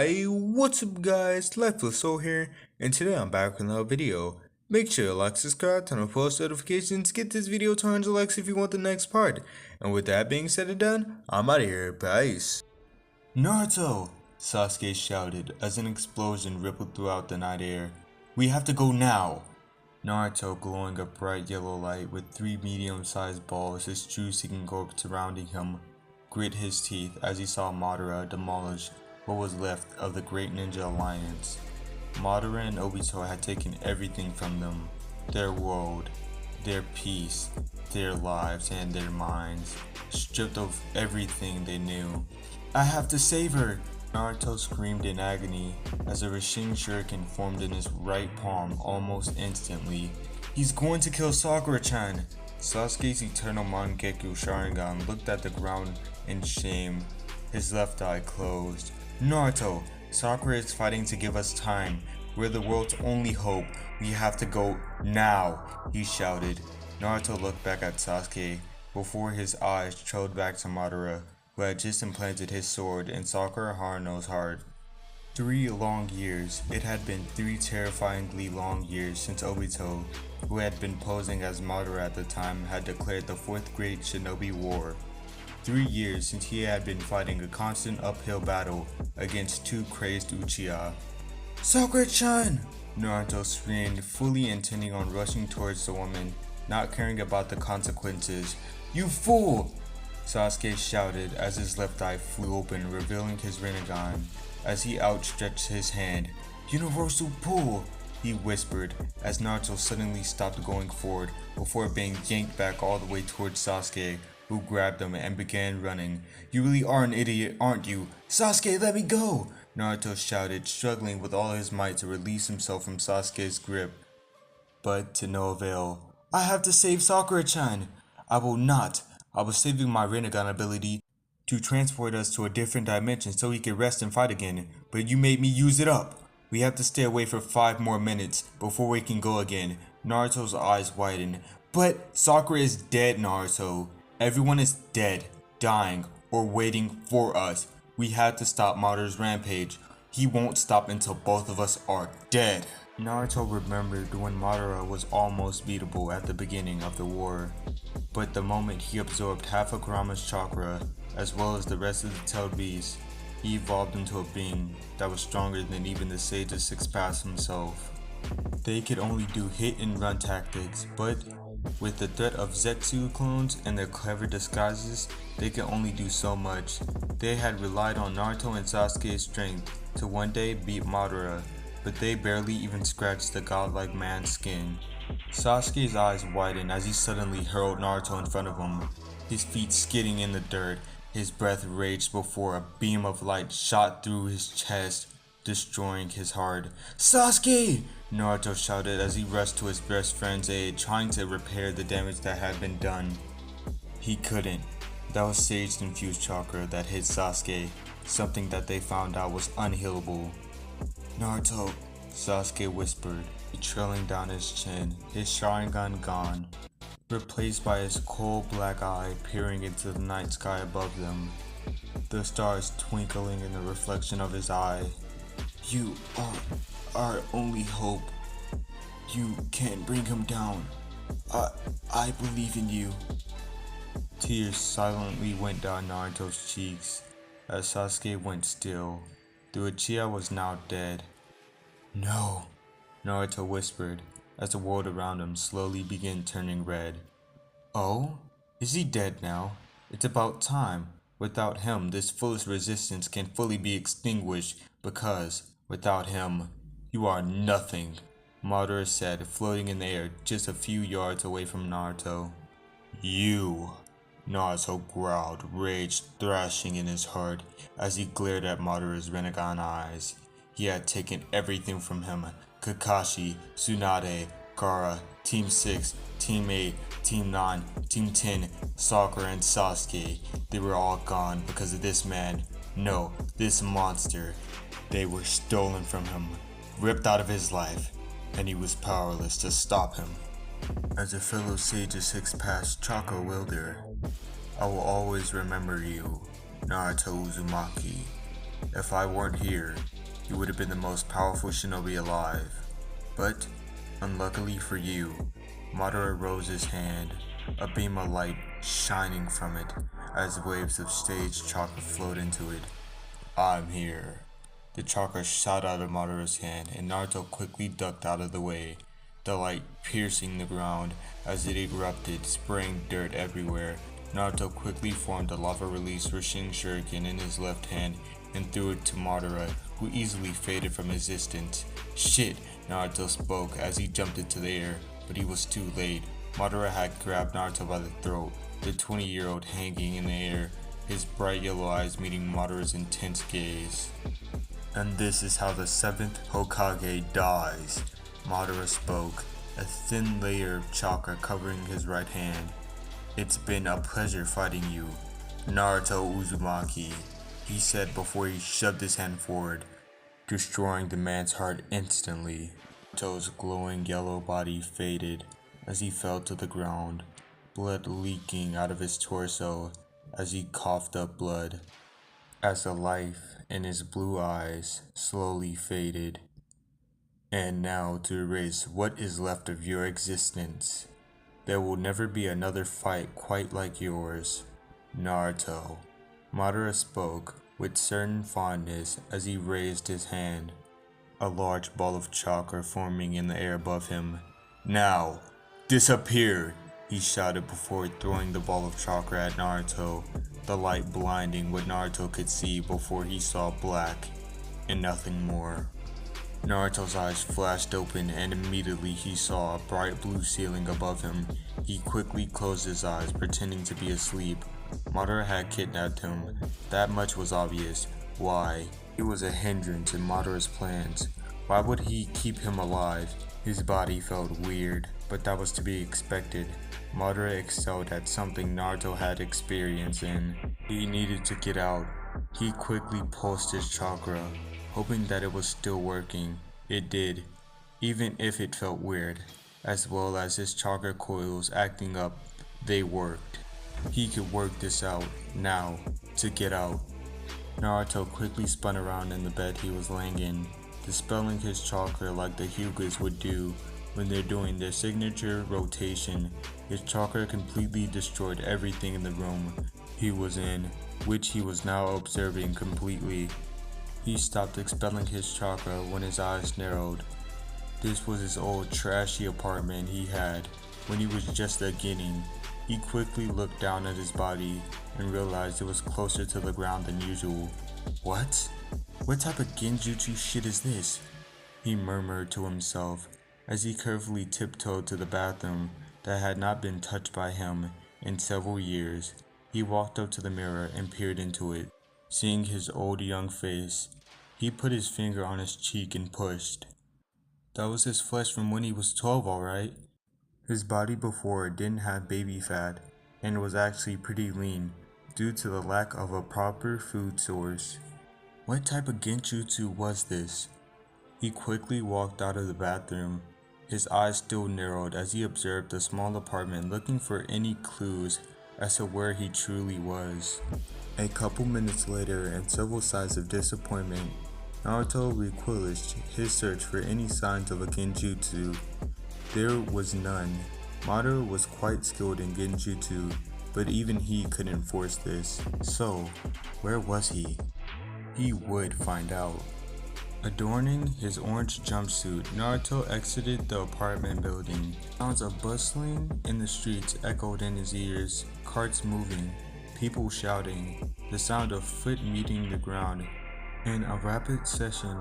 Hi, what's up guys, Lifeless Soul here, and today I'm back with another video. Make sure to like, subscribe, turn on post notifications, get this video to 100 likes if you want the next part. And with that being said and done, I'm out of here, peace. Naruto! Sasuke shouted as an explosion rippled throughout the night air. We have to go now! Naruto, glowing a bright yellow light with three medium-sized balls, his true-seeking orb surrounding him, grit his teeth as he saw Madara demolish what was left of the Great Ninja Alliance. Madara and Obito had taken everything from them, their world, their peace, their lives, and their minds, stripped of everything they knew. I have to save her! Naruto screamed in agony as a Rasen Shuriken formed in his right palm almost instantly. He's going to kill Sakura-chan! Sasuke's eternal Mangekyo Sharingan looked at the ground in shame, his left eye closed. Naruto, Sakura is fighting to give us time. We're the world's only hope. We have to go now, he shouted. Naruto looked back at Sasuke before his eyes trailed back to Madara, who had just implanted his sword in Sakura Haruno's heart. 3 long years. It had been 3 terrifyingly long years since Obito, who had been posing as Madara at the time, had declared the 4th Great Shinobi War. 3 years since he had been fighting a constant uphill battle against 2 crazed Uchiha. Sakura-chan! Naruto screamed, fully intending on rushing towards the woman, not caring about the consequences. You fool! Sasuke shouted as his left eye flew open, revealing his Rinnegan. As he outstretched his hand, Universal Pull! He whispered as Naruto suddenly stopped going forward before being yanked back all the way towards Sasuke, who grabbed him and began running. You really are an idiot, aren't you? Sasuke, let me go! Naruto shouted, struggling with all his might to release himself from Sasuke's grip. But to no avail. I have to save Sakura-chan! I will not! I was saving my Rinnegan ability to transport us to a different dimension so he could rest and fight again, but you made me use it up! We have to stay away for 5 more minutes before we can go again. Naruto's eyes widened. But Sakura is dead, Naruto. Everyone is dead, dying, or waiting for us. We have to stop Madara's rampage. He won't stop until both of us are dead. Naruto remembered when Madara was almost beatable at the beginning of the war. But the moment he absorbed half of Kurama's chakra, as well as the rest of the tailed beast, he evolved into a being that was stronger than even the Sage of 6 Paths himself. They could only do hit and run tactics, but with the threat of Zetsu clones and their clever disguises, they could only do so much. They had relied on Naruto and Sasuke's strength to one day beat Madara, but they barely even scratched the godlike man's skin. Sasuke's eyes widened as he suddenly hurled Naruto in front of him, his feet skidding in the dirt. His breath raged before a beam of light shot through his chest, destroying his heart. Sasuke! Naruto shouted as he rushed to his best friend's aid, trying to repair the damage that had been done. He couldn't. That was Sage-infused chakra that hit Sasuke, something that they found out was unhealable. Naruto, Sasuke whispered, trailing down his chin, his Sharingan gone, replaced by his cold black eye peering into the night sky above them, the stars twinkling in the reflection of his eye. You are our only hope. You can't bring him down. I believe in you. Tears silently went down Naruto's cheeks as Sasuke went still. The Uchiha was now dead. No, Naruto whispered as the world around him slowly began turning red. Oh? Is he dead now? It's about time. Without him, this foolish resistance can fully be extinguished because, without him, you are nothing, Madara said, floating in the air just a few yards away from Naruto. You, Naruto growled, rage thrashing in his heart as he glared at Madara's Rinnegan eyes. He had taken everything from him. Kakashi, Tsunade, Gaara, Team 6, Team 8, Team 9, Team 10, Sakura and Sasuke. They were all gone because of this man. No, this monster. They were stolen from him, ripped out of his life, and he was powerless to stop him. As a fellow Sage of 6 Paths chakra wielder, I will always remember you, Naruto Uzumaki. If I weren't here, you would have been the most powerful shinobi alive. But, unluckily for you, Madara rose his hand, a beam of light shining from it as waves of stage chakra flowed into it. I'm here. The chakra shot out of Madara's hand and Naruto quickly ducked out of the way, the light piercing the ground as it erupted, spraying dirt everywhere. Naruto quickly formed a lava release Rishin Shuriken in his left hand and threw it to Madara, who easily faded from existence. Shit, Naruto spoke as he jumped into the air, but he was too late. Madara had grabbed Naruto by the throat, the 20-year-old hanging in the air, his bright yellow eyes meeting Madara's intense gaze. And this is how the 7th Hokage dies, Madara spoke, a thin layer of chakra covering his right hand. It's been a pleasure fighting you, Naruto Uzumaki, he said before he shoved his hand forward, destroying the man's heart instantly. Naruto's glowing yellow body faded as he fell to the ground, blood leaking out of his torso as he coughed up blood, as the life in his blue eyes slowly faded. And now to erase what is left of your existence. There will never be another fight quite like yours, Naruto. Madara spoke with certain fondness as he raised his hand, a large ball of chakra forming in the air above him. Now, disappear, he shouted before throwing the ball of chakra at Naruto, the light blinding what Naruto could see before he saw black and nothing more. Naruto's eyes flashed open and immediately he saw a bright blue ceiling above him. He quickly closed his eyes, pretending to be asleep. Madara had kidnapped him. That much was obvious. Why? He was a hindrance in Madara's plans. Why would he keep him alive? His body felt weird, but that was to be expected. Madara excelled at something Naruto had experience in. He needed to get out. He quickly pulsed his chakra, hoping that it was still working. It did, even if it felt weird, as well as his chakra coils acting up, they worked. He could work this out, now, to get out. Naruto quickly spun around in the bed he was laying in, dispelling his chakra like the Hyugas would do when they're doing their signature rotation. His chakra completely destroyed everything in the room he was in, which he was now observing completely. He stopped expelling his chakra when his eyes narrowed. This was his old trashy apartment he had when he was just beginning. He quickly looked down at his body and realized it was closer to the ground than usual. What? What type of genjutsu shit is this? He murmured to himself as he carefully tiptoed to the bathroom that had not been touched by him in several years. He walked up to the mirror and peered into it. Seeing his old young face, he put his finger on his cheek and pushed. That was his flesh from when he was 12, alright. His body before didn't have baby fat and was actually pretty lean due to the lack of a proper food source. What type of genjutsu was this? He quickly walked out of the bathroom, his eyes still narrowed as he observed the small apartment, looking for any clues as to where he truly was. A couple minutes later, and several signs of disappointment, Naruto relinquished his search for any signs of a genjutsu. There was none. Madara was quite skilled in genjutsu, but even he couldn't force this. So, where was he? He would find out. Adorning his orange jumpsuit, Naruto exited the apartment building. Sounds of bustling in the streets echoed in his ears, carts moving, people shouting, the sound of foot meeting the ground in a rapid session.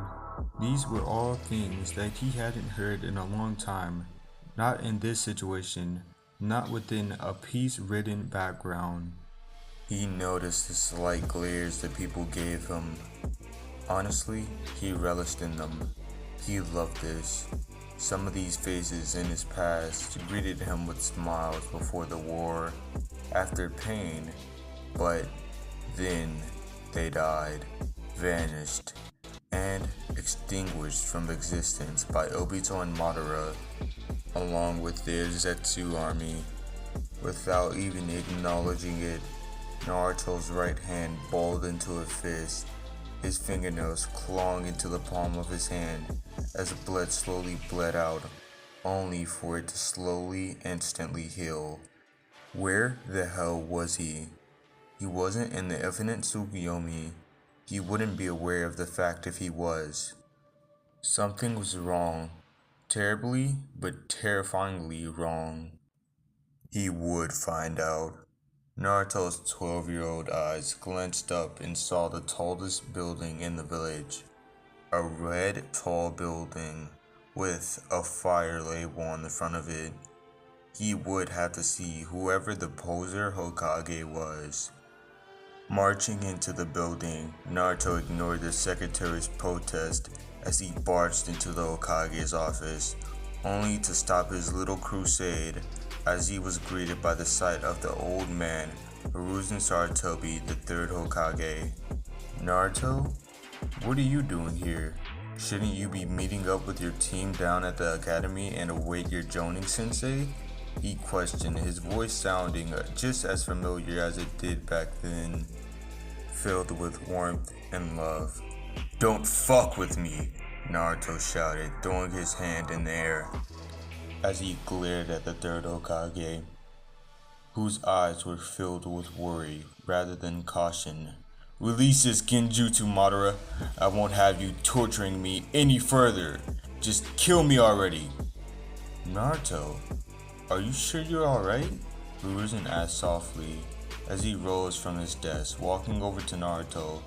These were all things that he hadn't heard in a long time. Not in this situation, not within a peace-ridden background. He noticed the slight glares that people gave him. Honestly, he relished in them. He loved this. Some of these faces in his past greeted him with smiles before the war, after pain, but then they died, vanished, and extinguished from existence by Obito and Madara, along with their Zetsu army. Without even acknowledging it, Naruto's right hand balled into a fist. his fingernails clawing into the palm of his hand as the blood slowly bled out, only for it to slowly, instantly heal. Where the hell was he? He wasn't in the infinite Tsukuyomi. He wouldn't be aware of the fact if he was. Something was wrong. Terribly, but terrifyingly wrong. He would find out. Naruto's 12-year-old eyes glanced up and saw the tallest building in the village. A red, tall building with a fire label on the front of it. He would have to see whoever the poser Hokage was. Marching into the building, Naruto ignored the secretary's protest as he barged into the Hokage's office, only to stop his little crusade as he was greeted by the sight of the old man, Hiruzen Sarutobi, the third Hokage. Naruto? What are you doing here? Shouldn't you be meeting up with your team down at the academy and await your Jonin sensei? He questioned, his voice sounding just as familiar as it did back then, filled with warmth and love. Don't fuck with me, Naruto shouted, throwing his hand in the air as he glared at the third Hokage, whose eyes were filled with worry rather than caution. Release this Genjutsu, Madara. I won't have you torturing me any further. Just kill me already. Naruto, are you sure you're alright? Hiruzen asked softly as he rose from his desk, walking over to Naruto,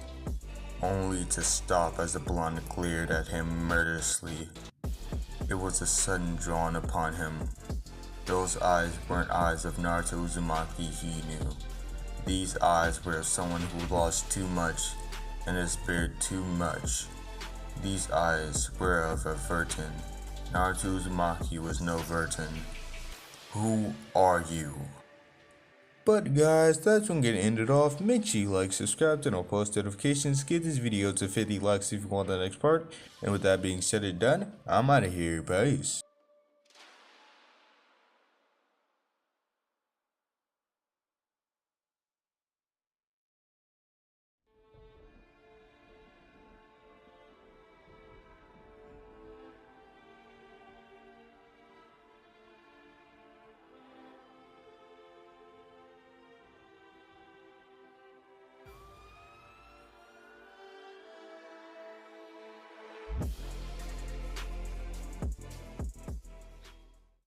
only to stop as the blonde glared at him murderously. It was a sudden drawn upon him. Those eyes weren't eyes of Naruto Uzumaki he knew. These eyes were of someone who lost too much and has spared too much. These eyes were of a Vertin. Naruto Uzumaki was no Vertin. Who are you? But guys, that's when getting ended off. Make sure you like, subscribe, turn on post notifications, get this video to 50 likes if you want the next part. And with that being said and done, I'm out of here. Peace.